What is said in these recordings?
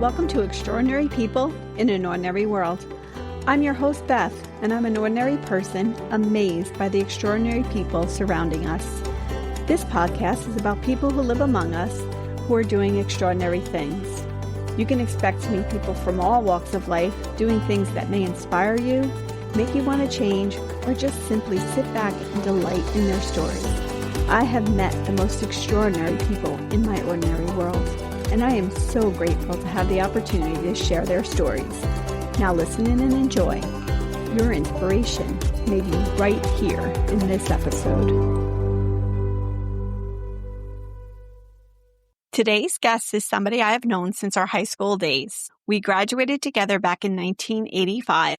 welcome to Extraordinary People in an Ordinary World. I'm your host, Beth, and I'm an ordinary person amazed by the extraordinary people surrounding us. This podcast is about people who live among us who are doing extraordinary things. You can expect to meet people from all walks of life doing things that may inspire you, make you want to change, or just simply sit back and delight in their stories. I have met the most extraordinary people in my ordinary world, and I am so grateful to have the opportunity to share their stories. Now listen in and enjoy. Your inspiration may be right here in this episode. Today's guest is somebody I have known since our high school days. We graduated together back in 1985.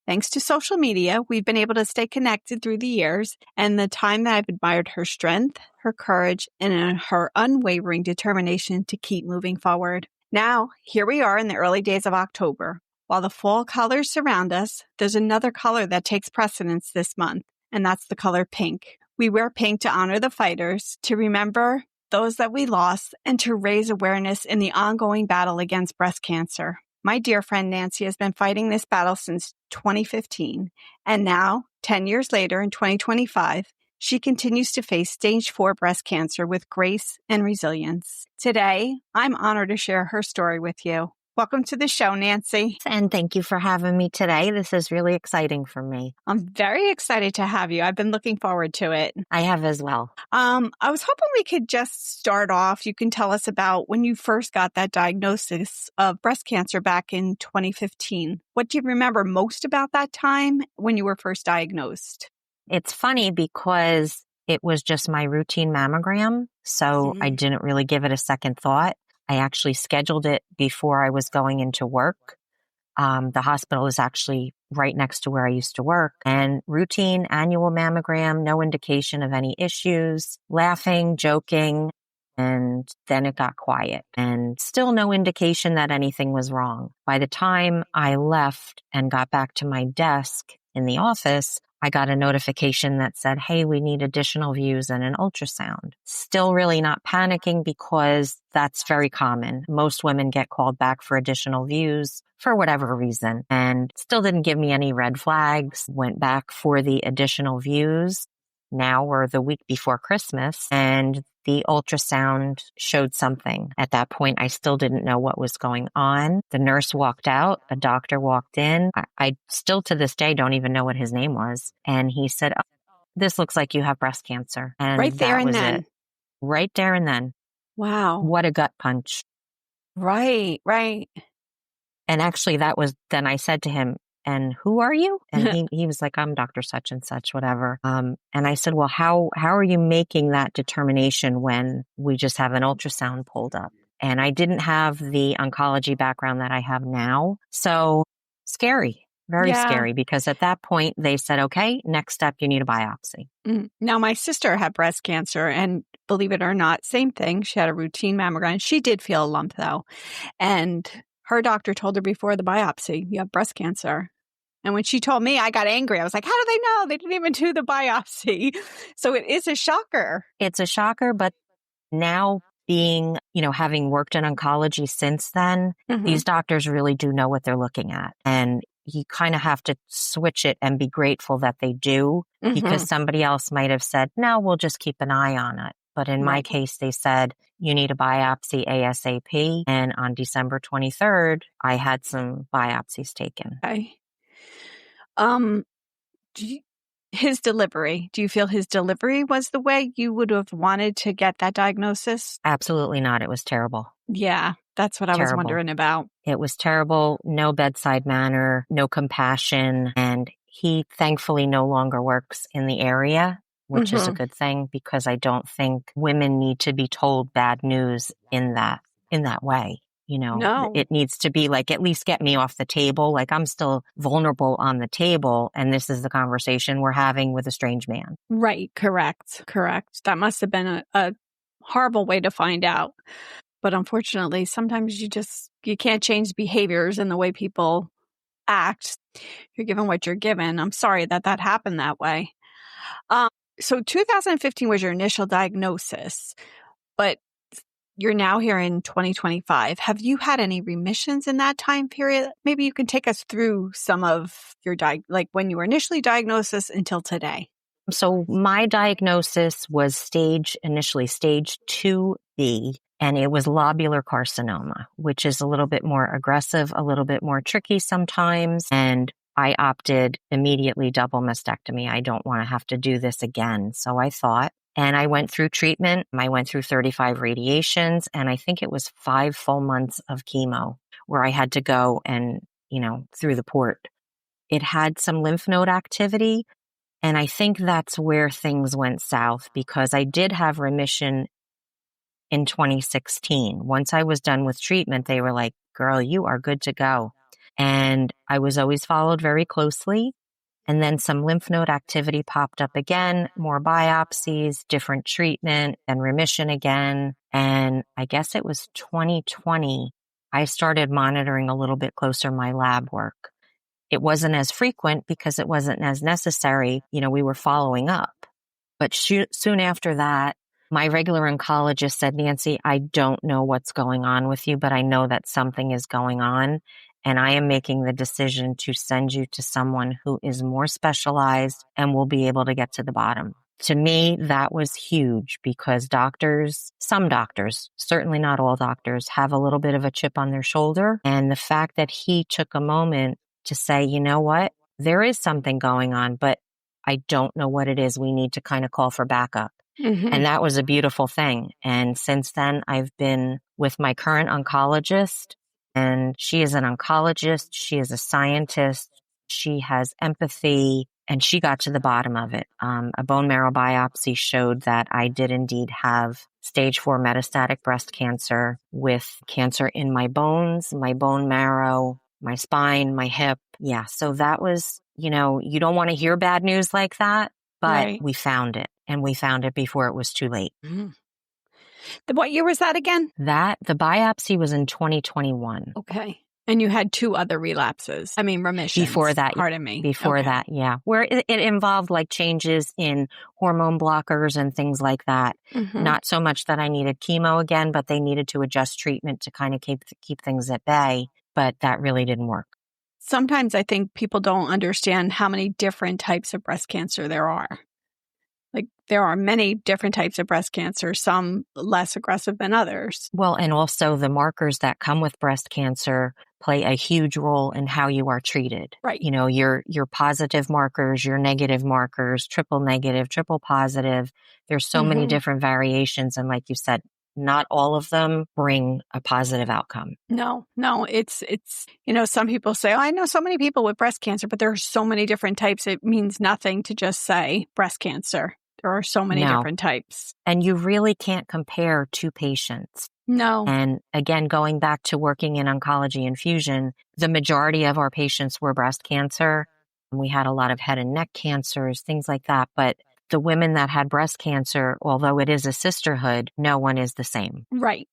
Thanks to social media, we've been able to stay connected through the years and the time that I've admired her strength, her courage, and her unwavering determination to keep moving forward. Now, here we are in the early days of October. While the fall colors surround us, there's another color that takes precedence this month, and that's the color pink. We wear pink to honor the fighters, to remember those that we lost, and to raise awareness in the ongoing battle against breast cancer. My dear friend Nancy has been fighting this battle since 2015, and now, 10 years later in 2025, she continues to face stage 4 breast cancer with grace and resilience. Today, I'm honored to share her story with you. Welcome to the show, Nancy. And thank you for having me today. This is really exciting for me. I'm very excited to have you. I've been looking forward to it. I have as well. I was hoping we could just start off. You can tell us about when you first got that diagnosis of breast cancer back in 2015. What do you remember most about that time when you were first diagnosed? It's funny because it was just my routine mammogram, so I didn't really give it a second thought. I actually scheduled it before I was going into work. The hospital is actually right next to where I used to work. And routine annual mammogram, no indication of any issues, laughing, joking, and then it got quiet. And still no indication that anything was wrong. By the time I left and got back to my desk in the office, I got a notification that said, hey, we need additional views and an ultrasound. Still really not panicking because that's very common. Most women get called back for additional views for whatever reason, and still didn't give me any red flags. Went back for the additional views. Now we're the week before Christmas, and the ultrasound showed something. At that point, I still didn't know what was going on. The nurse walked out. A doctor walked in. I still to this day don't even know what his name was. And he said, oh, this looks like you have breast cancer. And right there and then. It. Right there and then. Wow. What a gut punch. Right. And actually then I said to him, and who are you? And he was like, I'm Dr. Such and Such, whatever. And I said, well, how are you making that determination when we just have an ultrasound pulled up? And I didn't have the oncology background that I have now. So scary, very scary, because at that point they said, okay, next step, you need a biopsy. Now, my sister had breast cancer, and believe it or not, same thing. She had a routine mammogram. She did feel a lump though. And her doctor told her before the biopsy, you have breast cancer. And when she told me, I got angry. I was like, how do they know? They didn't even do the biopsy. So it is a shocker. It's a shocker, but now being, having worked in oncology since then, these doctors really do know what they're looking at. And you kind of have to switch it and be grateful that they do, because somebody else might have said, no, we'll just keep an eye on it. But in my case, they said, you need a biopsy ASAP. And on December 23rd, I had some biopsies taken. Okay. His delivery, do you feel his delivery was the way you would have wanted to get that diagnosis? Absolutely not. It was terrible. Yeah, that's what I was wondering about. It was terrible. No bedside manner, no compassion. And he thankfully no longer works in the area, which is a good thing, because I don't think women need to be told bad news in that way. No. It needs to be like, at least get me off the table. Like, I'm still vulnerable on the table. And this is the conversation we're having with a strange man. Right. Correct. That must have been a horrible way to find out. But unfortunately, sometimes you can't change behaviors and the way people act. You're given what you're given. I'm sorry that happened that way. So 2015 was your initial diagnosis, but you're now here in 2025. Have you had any remissions in that time period? Maybe you can take us through some of your like when you were initially diagnosed until today. So my diagnosis was initially stage 2B, and it was lobular carcinoma, which is a little bit more aggressive, a little bit more tricky sometimes. And I opted immediately double mastectomy. I don't want to have to do this again. So I thought, and I went through treatment. I went through 35 radiations, and I think it was 5 full months of chemo where I had to go and, through the port. It had some lymph node activity. And I think that's where things went south, because I did have remission in 2016. Once I was done with treatment, they were like, girl, you are good to go. And I was always followed very closely. And then some lymph node activity popped up again, more biopsies, different treatment, and remission again. And I guess it was 2020, I started monitoring a little bit closer my lab work. It wasn't as frequent because it wasn't as necessary. We were following up. But soon after that, my regular oncologist said, Nancy, I don't know what's going on with you, but I know that something is going on. And I am making the decision to send you to someone who is more specialized and will be able to get to the bottom. To me, that was huge, because some doctors, certainly not all doctors, have a little bit of a chip on their shoulder. And the fact that he took a moment to say, you know what, there is something going on, but I don't know what it is. We need to kind of call for backup. Mm-hmm. And that was a beautiful thing. And since then, I've been with my current oncologist, and she is an oncologist. She is a scientist. She has empathy, and she got to the bottom of it. A bone marrow biopsy showed that I did indeed have stage 4 metastatic breast cancer, with cancer in my bones, my bone marrow, my spine, my hip. Yeah. So that was, you don't want to hear bad news like that, but right. We found it, and we found it before it was too late. Mm-hmm. What year was that again? The biopsy was in 2021. Okay. And you had 2 other remissions. Before that. Pardon me. Before that, yeah. Where it involved like changes in hormone blockers and things like that. Mm-hmm. Not so much that I needed chemo again, but they needed to adjust treatment to kind of keep things at bay. But that really didn't work. Sometimes I think people don't understand how many different types of breast cancer there are. Like, there are many different types of breast cancer, some less aggressive than others. Well, and also the markers that come with breast cancer play a huge role in how you are treated. Right. Your positive markers, your negative markers, triple negative, triple positive. There's so many different variations. And like you said, not all of them bring a positive outcome. No, it's, some people say, I know so many people with breast cancer, but there are so many different types. It means nothing to just say breast cancer. There are so many different types. And you really can't compare 2 patients. No. And again, going back to working in oncology infusion, the majority of our patients were breast cancer. We had a lot of head and neck cancers, things like that. But the women that had breast cancer, although it is a sisterhood, no one is the same. Right.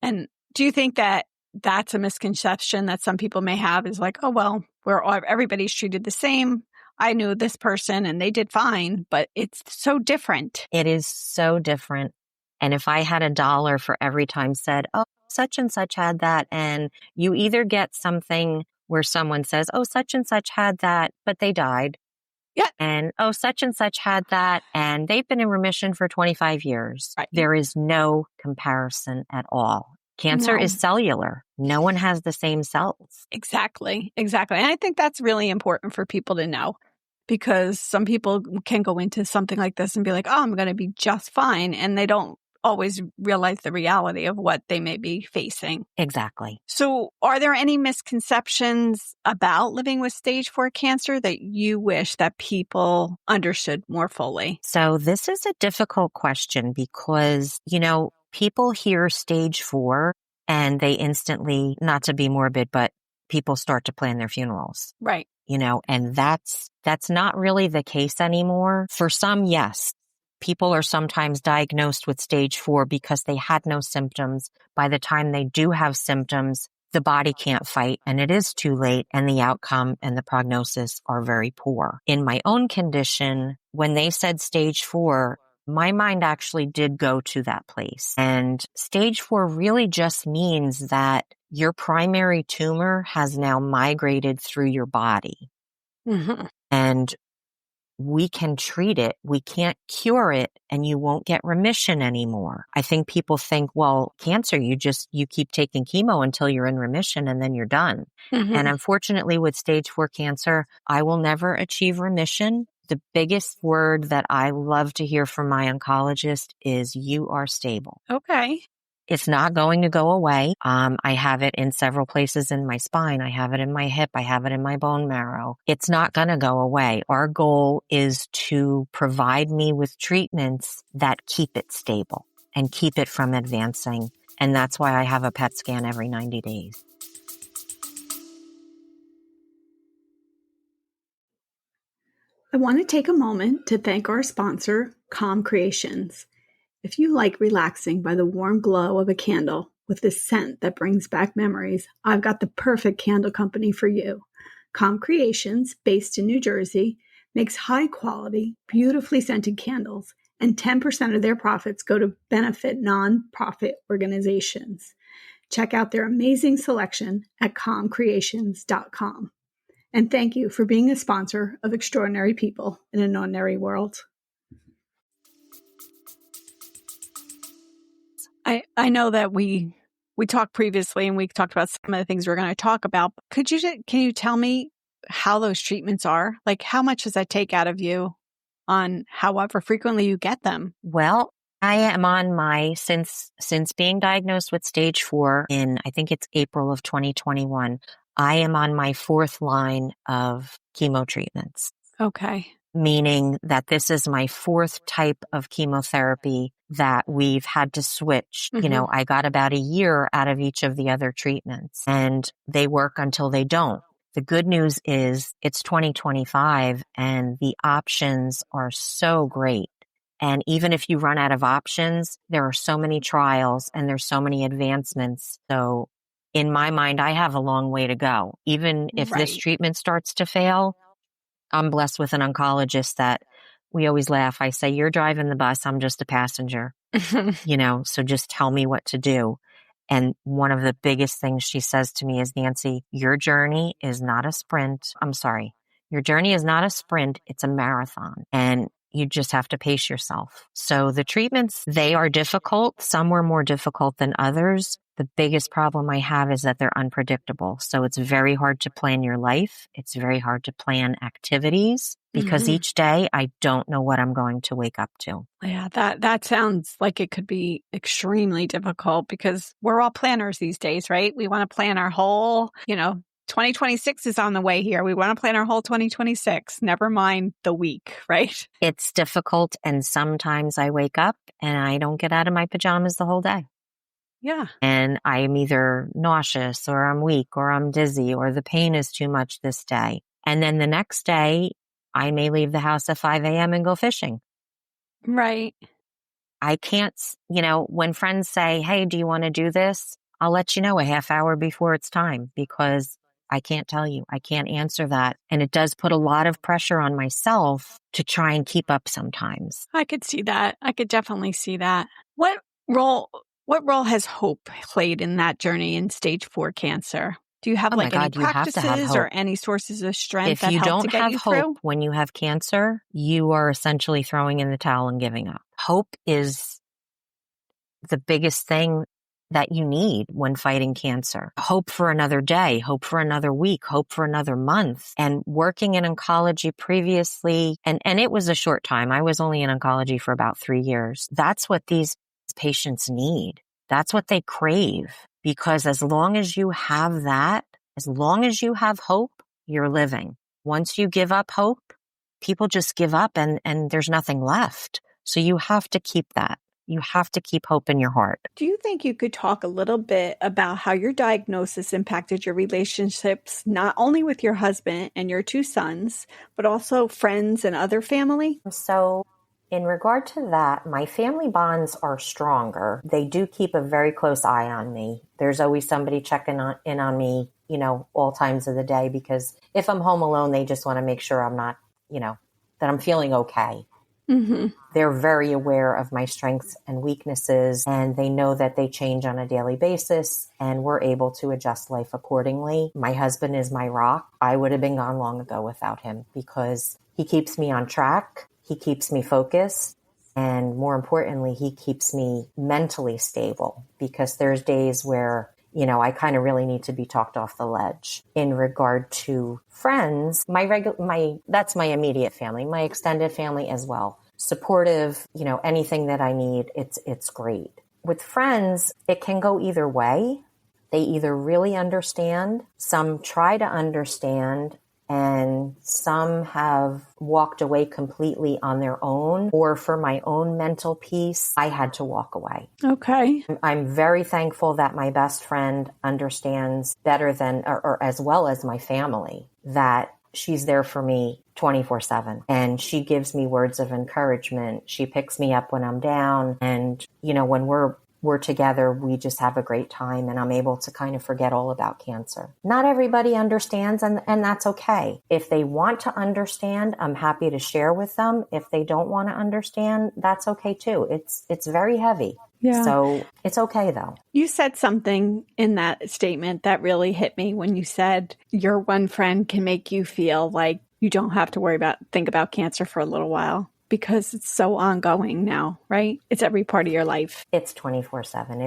And do you think that that's a misconception that some people may have, is like, oh, well, everybody's treated the same. I knew this person and they did fine, but it's so different. It is so different. And if I had $1 for every time said, oh, such and such had that, and you either get something where someone says, oh, such and such had that, but they died. Yeah. And, oh, such and such had that, and they've been in remission for 25 years. Right. There is no comparison at all. Cancer is cellular. No one has the same cells. Exactly. And I think that's really important for people to know, because some people can go into something like this and be like, oh, I'm going to be just fine. And they don't always realize the reality of what they may be facing. Exactly. So are there any misconceptions about living with stage 4 cancer that you wish that people understood more fully? So this is a difficult question because, people hear stage 4 and they instantly, not to be morbid, but people start to plan their funerals. Right. And that's not really the case anymore. For some, yes. People are sometimes diagnosed with stage 4 because they had no symptoms. By the time they do have symptoms, the body can't fight and it is too late, and the outcome and the prognosis are very poor. In my own condition, when they said stage 4, My mind actually did go to that place. And stage 4 really just means that your primary tumor has now migrated through your body. Mm-hmm. And we can treat it. We can't cure it, and you won't get remission anymore. I think people think, well, cancer, you keep taking chemo until you're in remission and then you're done. Mm-hmm. And unfortunately with stage 4 cancer, I will never achieve remission. The biggest word that I love to hear from my oncologist is you are stable. Okay. It's not going to go away. I have it in several places in my spine. I have it in my hip. I have it in my bone marrow. It's not going to go away. Our goal is to provide me with treatments that keep it stable and keep it from advancing. And that's why I have a PET scan every 90 days. I want to take a moment to thank our sponsor, Calm Creations. If you like relaxing by the warm glow of a candle with the scent that brings back memories, I've got the perfect candle company for you. Calm Creations, based in New Jersey, makes high-quality, beautifully scented candles, and 10% of their profits go to benefit nonprofit organizations. Check out their amazing selection at calmcreations.com. And thank you for being a sponsor of Extraordinary People in an Ordinary World. I know that we talked previously and we talked about some of the things we're going to talk about. Can you tell me how those treatments are? Like, how much does that take out of you on however frequently you get them? Well, I am on since being diagnosed with stage 4 in, I think it's April of 2021, I am on my 4th line of chemo treatments. Okay. Meaning that this is my 4th type of chemotherapy that we've had to switch. Mm-hmm. You know, I got about a year out of each of the other treatments, and they work until they don't. The good news is it's 2025 and the options are so great. And even if you run out of options, there are so many trials and there's so many advancements. So in my mind, I have a long way to go. Even if this treatment starts to fail, I'm blessed with an oncologist that we always laugh. I say, you're driving the bus. I'm just a passenger, so just tell me what to do. And one of the biggest things she says to me is, Nancy, your journey is not a sprint. I'm sorry. Your journey is not a sprint. It's a marathon. And you just have to pace yourself. So the treatments, they are difficult. Some were more difficult than others. The biggest problem I have is that they're unpredictable. So it's very hard to plan your life. It's very hard to plan activities because each day I don't know what I'm going to wake up to. Yeah, that sounds like it could be extremely difficult because we're all planners these days, right? We want to plan our whole, 2026 is on the way here. We want to plan our whole 2026, never mind the week, right? It's difficult. And sometimes I wake up and I don't get out of my pajamas the whole day. Yeah. And I'm either nauseous or I'm weak or I'm dizzy or the pain is too much this day. And then the next day, I may leave the house at 5 a.m. and go fishing. Right. I can't, when friends say, hey, do you want to do this? I'll let you know a half hour before it's time because I can't tell you. I can't answer that. And it does put a lot of pressure on myself to try and keep up sometimes. I could see that. I could definitely see that. What role has hope played in that journey in stage 4 cancer? Do you have any practices or any sources of strength that help to get you through? If you don't have hope when you have cancer, you are essentially throwing in the towel and giving up. Hope is the biggest thing that you need when fighting cancer. Hope for another day, hope for another week, hope for another month. And working in oncology previously, and it was a short time. I was only in oncology for about 3 years. That's what these patients need. That's what they crave. Because as long as you have that, as long as you have hope, you're living. Once you give up hope, people just give up and there's nothing left. So you have to keep that. You have to keep hope in your heart. Do you think you could talk a little bit about how your diagnosis impacted your relationships, not only with your husband and your 2 sons, but also friends and other family? So in regard to that, my family bonds are stronger. They do keep a very close eye on me. There's always somebody checking in on me, all times of the day, because if I'm home alone, they just want to make sure I'm not, that I'm feeling okay. Mm-hmm. They're very aware of my strengths and weaknesses, and they know that they change on a daily basis, and we're able to adjust life accordingly. My husband is my rock. I would have been gone long ago without him because he keeps me on track. He keeps me focused. And more importantly, he keeps me mentally stable because there's days where, I kind of really need to be talked off the ledge. In regard to friends, that's my immediate family, my extended family as well. Supportive, anything that I need, it's great. With friends, it can go either way. They either really understand, some try to understand, and some have walked away completely on their own, or for my own mental peace, I had to walk away. Okay. I'm very thankful that my best friend understands better than, or as well as my family, that she's there for me 24/7. And she gives me words of encouragement. She picks me up when I'm down. And, when we're together, we just have a great time, and I'm able to kind of forget all about cancer. Not everybody understands, and that's okay. If they want to understand, I'm happy to share with them. If they don't want to understand, that's okay too. It's very heavy. Yeah. So it's okay though. You said something in that statement that really hit me when you said your one friend can make you feel like you don't have to think about cancer for a little while. Because it's so ongoing now, right? It's every part of your life. It's 24/7.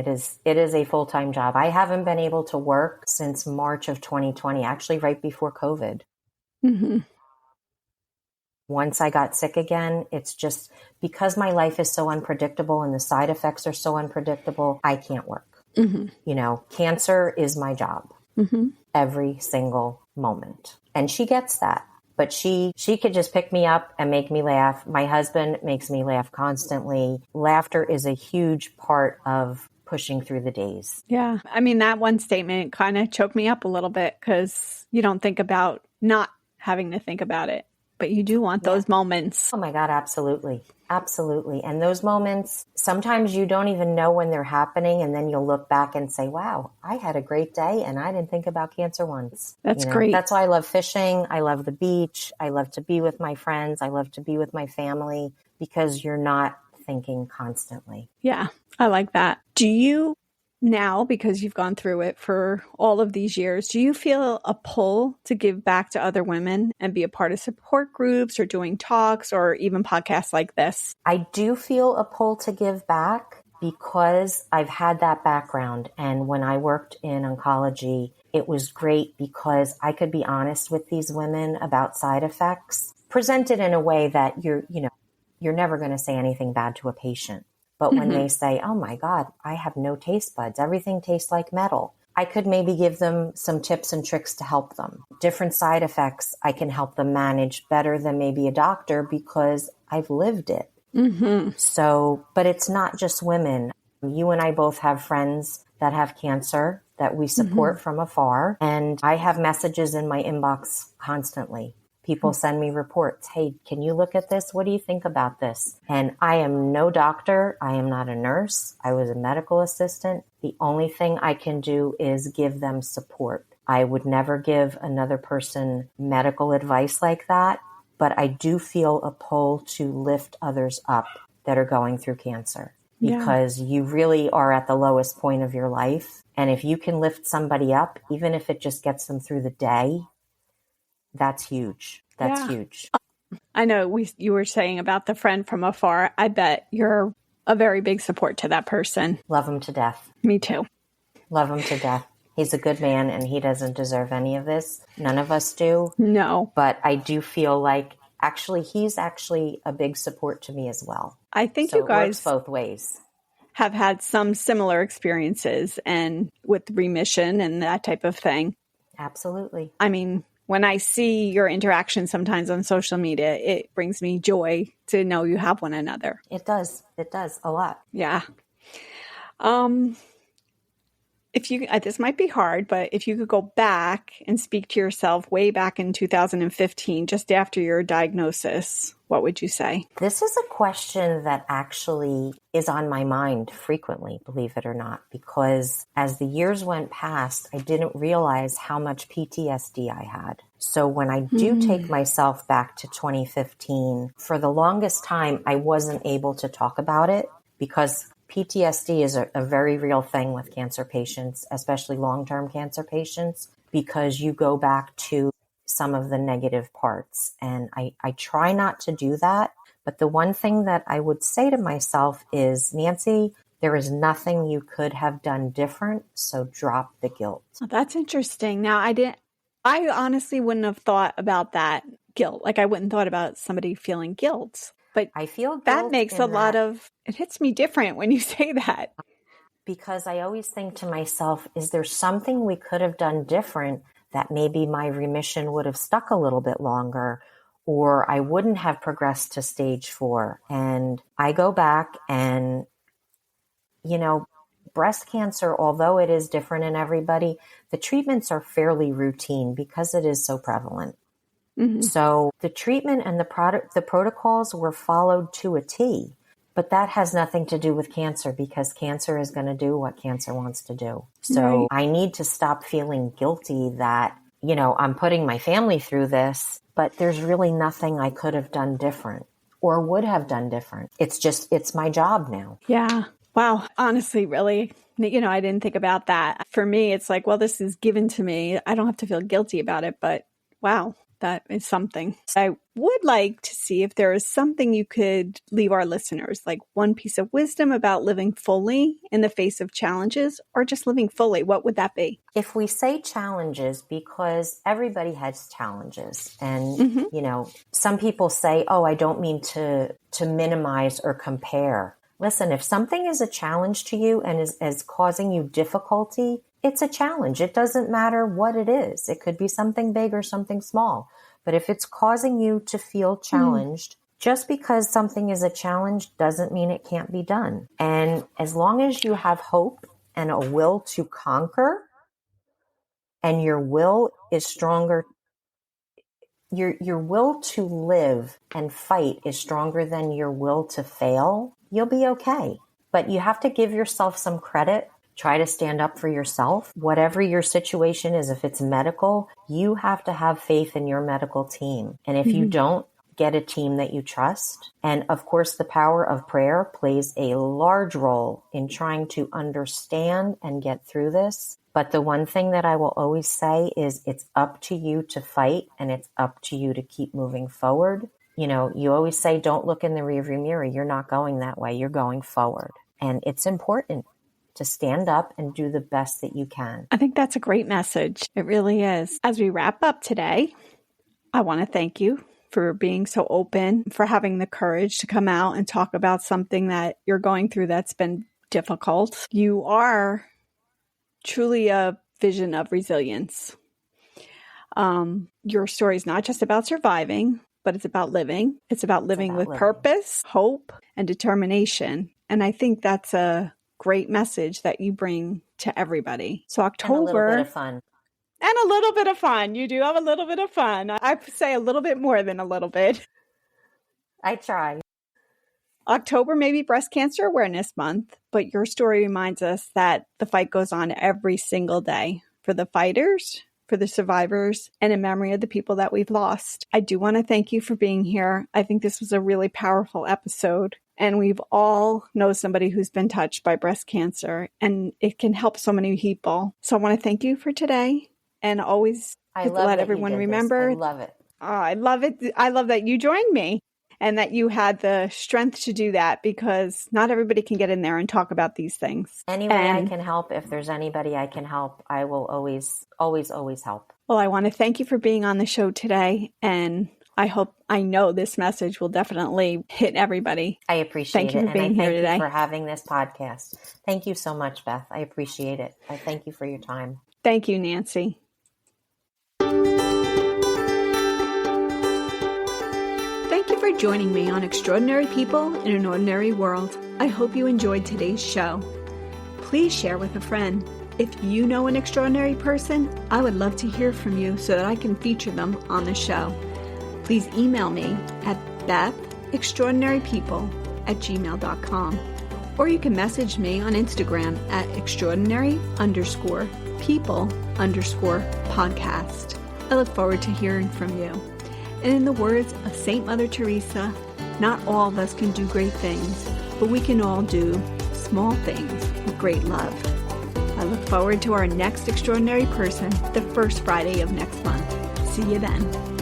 It is a full-time job. I haven't been able to work since March of 2020, actually right before COVID. Mm-hmm. Once I got sick again, it's just because my life is so unpredictable and the side effects are so unpredictable, I can't work. Mm-hmm. Cancer is my job every single moment. And she gets that. But she could just pick me up and make me laugh. My husband makes me laugh constantly. Laughter is a huge part of pushing through the days. Yeah. I mean, that one statement kind of choked me up a little bit because you don't think about not having to think about it. But you do want those moments. Oh my God, absolutely. Absolutely. And those moments, sometimes you don't even know when they're happening. And then you'll look back and say, wow, I had a great day and I didn't think about cancer once. That's great. That's why I love fishing. I love the beach. I love to be with my friends. I love to be with my family because you're not thinking constantly. Yeah, I like that. Do you now, because you've gone through it for all of these years, do you feel a pull to give back to other women and be a part of support groups or doing talks or even podcasts like this? I do feel a pull to give back because I've had that background. And when I worked in oncology, it was great because I could be honest with these women about side effects, presented in a way that you're never going to say anything bad to a patient. But when they say, oh my God, I have no taste buds, everything tastes like metal, I could maybe give them some tips and tricks to help them. Different side effects I can help them manage better than maybe a doctor because I've lived it. So, but it's not just women. You and I both have friends that have cancer that we support from afar. And I have messages in my inbox constantly. People send me reports. Hey, can you look at this? What do you think about this? And I am no doctor. I am not a nurse. I was a medical assistant. The only thing I can do is give them support. I would never give another person medical advice like that, but I do feel a pull to lift others up that are going through cancer because you really are at the lowest point of your life. And if you can lift somebody up, even if it just gets them through the day, that's huge. That's huge. I know you were saying about the friend from afar. I bet you're a very big support to that person. Love him to death. Me too. Love him to death. He's a good man and he doesn't deserve any of this. None of us do. No. But I do feel like he's actually a big support to me as well. I think so you guys it works both ways. Have had some similar experiences and with remission and that type of thing. Absolutely. I mean, when I see your interaction sometimes on social media, it brings me joy to know you have one another. It does. It does a lot. Yeah. If you, this might be hard, but if you could go back and speak to yourself way back in 2015, just after your diagnosis, what would you say? This is a question that actually is on my mind frequently, believe it or not, because as the years went past, I didn't realize how much PTSD I had. So when I do take myself back to 2015, for the longest time, I wasn't able to talk about it because PTSD is a very real thing with cancer patients, especially long-term cancer patients, because you go back to some of the negative parts. And I try not to do that. But the one thing that I would say to myself is, Nancy, there is nothing you could have done different, so drop the guilt. Oh, that's interesting. Now, I honestly wouldn't have thought about that guilt. Like I wouldn't thought about somebody feeling guilt. But I feel guilt that makes it hits me different when you say that. Because I always think to myself, is there something we could have done different that maybe my remission would have stuck a little bit longer, or I wouldn't have progressed to stage 4? And I go back and, breast cancer, although it is different in everybody, the treatments are fairly routine because it is so prevalent. Mm-hmm. So the treatment and the protocols were followed to a T, but that has nothing to do with cancer because cancer is going to do what cancer wants to do. So I need to stop feeling guilty that, I'm putting my family through this, but there's really nothing I could have done different or would have done different. It's my job now. Yeah. Wow. Honestly, really, I didn't think about that. For me, it's like, well, this is given to me. I don't have to feel guilty about it, but wow, that is something. I would like to see if there is something you could leave our listeners, like one piece of wisdom about living fully in the face of challenges or just living fully. What would that be? If we say challenges, because everybody has challenges and, some people say, oh, I don't mean to minimize or compare. Listen, if something is a challenge to you and is causing you difficulty, it's a challenge. It doesn't matter what it is. It could be something big or something small. But if it's causing you to feel challenged, just because something is a challenge doesn't mean it can't be done. And as long as you have hope and a will to conquer, and your will is stronger, your will to live and fight is stronger than your will to fail, you'll be okay. But you have to give yourself some credit. Try to stand up for yourself. Whatever your situation is, if it's medical, you have to have faith in your medical team. And if you don't, get a team that you trust. And of course, the power of prayer plays a large role in trying to understand and get through this. But the one thing that I will always say is it's up to you to fight and it's up to you to keep moving forward. You always say, don't look in the rearview mirror. You're not going that way. You're going forward. And it's important to stand up and do the best that you can. I think that's a great message. It really is. As we wrap up today, I want to thank you for being so open, for having the courage to come out and talk about something that you're going through that's been difficult. You are truly a vision of resilience. Your story is not just about surviving, but it's about living. It's about living with purpose, hope, and determination. And I think that's a great message that you bring to everybody. So October. And a little bit of fun. And a little bit of fun. You do have a little bit of fun. I say a little bit more than a little bit. I try. October may be Breast Cancer Awareness Month, but your story reminds us that the fight goes on every single day for the fighters, for the survivors, and in memory of the people that we've lost. I do want to thank you for being here. I think this was a really powerful episode. And we've all know somebody who's been touched by breast cancer, and it can help so many people. So I want to thank you for today, and always let everyone remember. I love it. Oh, I love it. I love that you joined me and that you had the strength to do that, because not everybody can get in there and talk about these things. Any way I can help, if there's anybody I can help, I will always help. Well, I want to thank you for being on the show today, and I know this message will definitely hit everybody. I appreciate it. Thank you for being here today. Thank you for having this podcast. Thank you so much, Beth. I appreciate it. I thank you for your time. Thank you, Nancy. Thank you for joining me on Extraordinary People in an Ordinary World. I hope you enjoyed today's show. Please share with a friend. If you know an extraordinary person, I would love to hear from you so that I can feature them on the show. Please email me at bethextraordinarypeople@gmail.com, or you can message me on Instagram at extraordinary_people_podcast. I look forward to hearing from you. And in the words of St. Mother Teresa, not all of us can do great things, but we can all do small things with great love. I look forward to our next extraordinary person, the first Friday of next month. See you then.